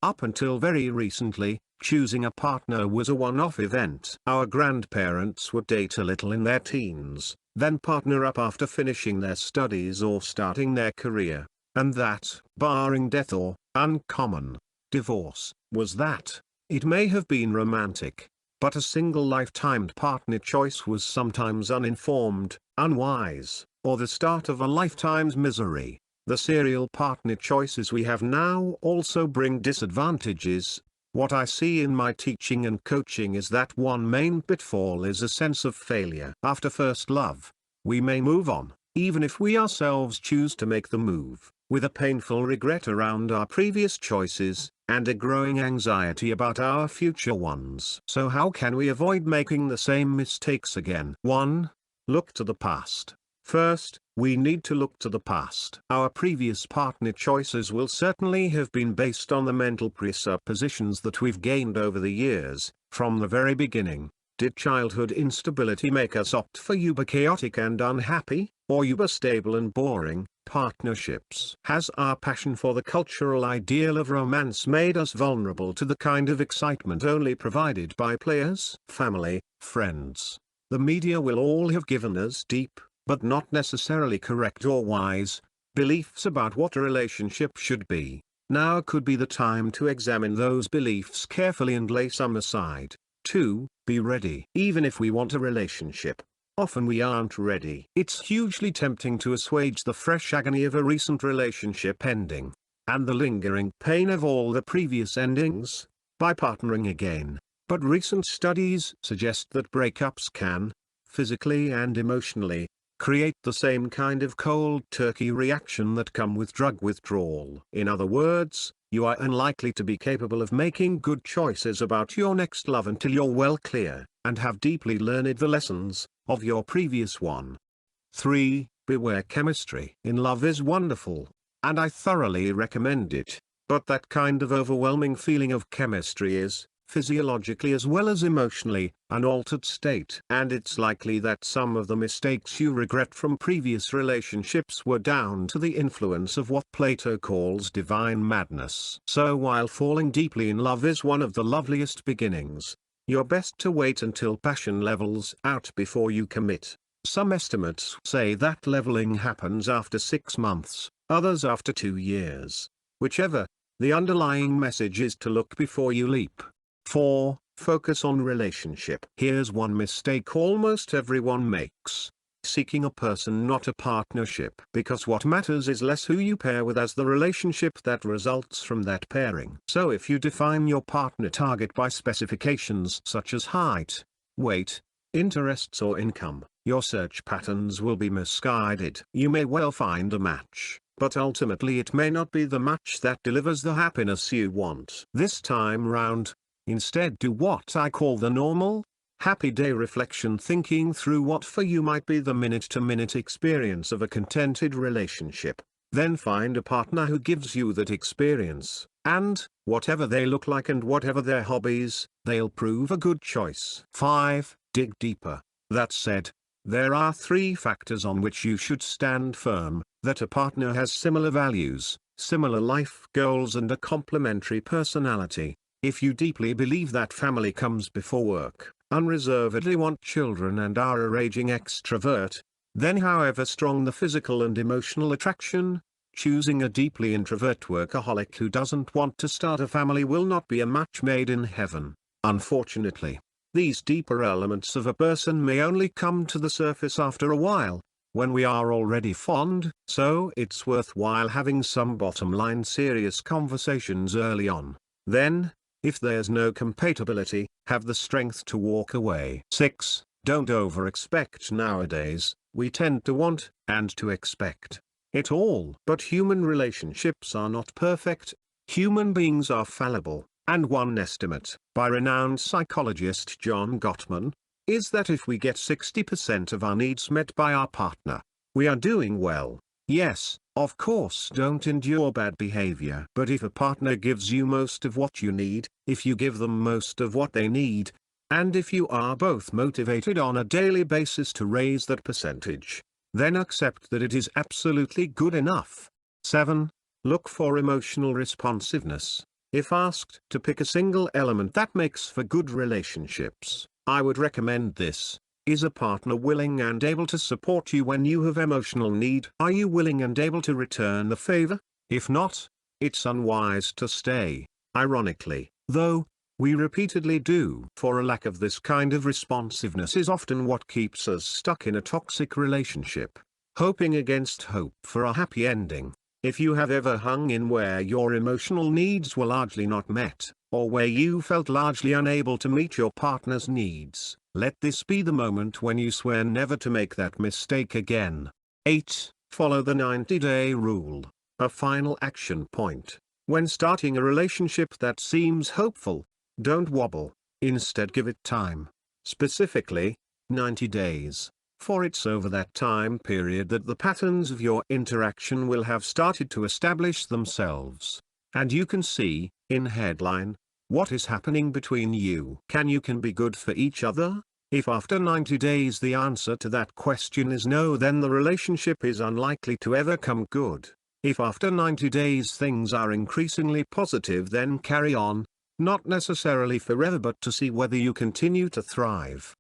Up until very recently, choosing a partner was a one-off event. Our grandparents would date a little in their teens, then partner up after finishing their studies or starting their career, and that, barring death or, uncommon, divorce, was that. It may have been romantic, but a single lifetime partner choice was sometimes uninformed, unwise, or the start of a lifetime's misery. The serial partner choices we have now also bring disadvantages. What I see in my teaching and coaching is that one main pitfall is a sense of failure. After first love, we may move on, even if we ourselves choose to make the move, with a painful regret around our previous choices, and a growing anxiety about our future ones. So how can we avoid making the same mistakes again? 1. Look to the past. First, we need to look to the past. Our previous partner choices will certainly have been based on the mental presuppositions that we've gained over the years. From the very beginning, did childhood instability make us opt for uber chaotic and unhappy, or uber stable and boring, partnerships? Has our passion for the cultural ideal of romance made us vulnerable to the kind of excitement only provided by players? Family, friends, the media will all have given us deep, but not necessarily correct or wise, beliefs about what a relationship should be. Now could be the time to examine those beliefs carefully and lay some aside. 2. Be ready. Even if we want a relationship, often we aren't ready. It's hugely tempting to assuage the fresh agony of a recent relationship ending, and the lingering pain of all the previous endings, by partnering again. But recent studies suggest that breakups can, physically and emotionally, create the same kind of cold turkey reaction that come with drug withdrawal. In other words, you are unlikely to be capable of making good choices about your next love until you're well clear, and have deeply learned the lessons, of your previous one. 3. Beware chemistry. In love is wonderful, and I thoroughly recommend it, but that kind of overwhelming feeling of chemistry is, physiologically as well as emotionally, an altered state. And it's likely that some of the mistakes you regret from previous relationships were down to the influence of what Plato calls divine madness. So while falling deeply in love is one of the loveliest beginnings, you're best to wait until passion levels out before you commit. Some estimates say that leveling happens after 6 months, others after 2 years. Whichever, the underlying message is to look before you leap. 4. Focus on relationship. Here's one mistake almost everyone makes: seeking a person, not a partnership. Because what matters is less who you pair with as the relationship that results from that pairing. So if you define your partner target by specifications such as height, weight, interests or income, your search patterns will be misguided. You may well find a match, but ultimately it may not be the match that delivers the happiness you want. This time round, instead do what I call the normal, happy day reflection, thinking through what for you might be the minute-to-minute experience of a contented relationship. Then find a partner who gives you that experience, and, whatever they look like and whatever their hobbies, they'll prove a good choice. 5. Dig deeper. That said, there are 3 factors on which you should stand firm: that a partner has similar values, similar life goals and a complementary personality. If you deeply believe that family comes before work, unreservedly want children and are a raging extrovert, then however strong the physical and emotional attraction, choosing a deeply introvert workaholic who doesn't want to start a family will not be a match made in heaven. Unfortunately, these deeper elements of a person may only come to the surface after a while, when we are already fond, so it's worthwhile having some bottom-line serious conversations early on. Then, if there's no compatibility, have the strength to walk away. 6. Don't over-expect. Nowadays, we tend to want, and to expect, it all. But human relationships are not perfect. Human beings are fallible, and one estimate, by renowned psychologist John Gottman, is that if we get 60% of our needs met by our partner, we are doing well. Yes, of course, don't endure bad behavior. But if a partner gives you most of what you need, if you give them most of what they need, and if you are both motivated on a daily basis to raise that percentage, then accept that it is absolutely good enough. 7. Look for emotional responsiveness. If asked to pick a single element that makes for good relationships, I would recommend this. Is a partner willing and able to support you when you have emotional need? Are you willing and able to return the favor? If not, it's unwise to stay. Ironically, though, we repeatedly do. For a lack of this kind of responsiveness is often what keeps us stuck in a toxic relationship, hoping against hope for a happy ending. If you have ever hung in where your emotional needs were largely not met, or where you felt largely unable to meet your partner's needs, let this be the moment when you swear never to make that mistake again. 8. Follow the 90-day rule. A final action point. When starting a relationship that seems hopeful, don't wobble. Instead, give it time. Specifically, 90 days. For it's over that time period that the patterns of your interaction will have started to establish themselves. And you can see, in headline, what is happening between you. Can be good for each other? If after 90 days the answer to that question is no, then the relationship is unlikely to ever come good. If after 90 days things are increasingly positive, then carry on, not necessarily forever but to see whether you continue to thrive.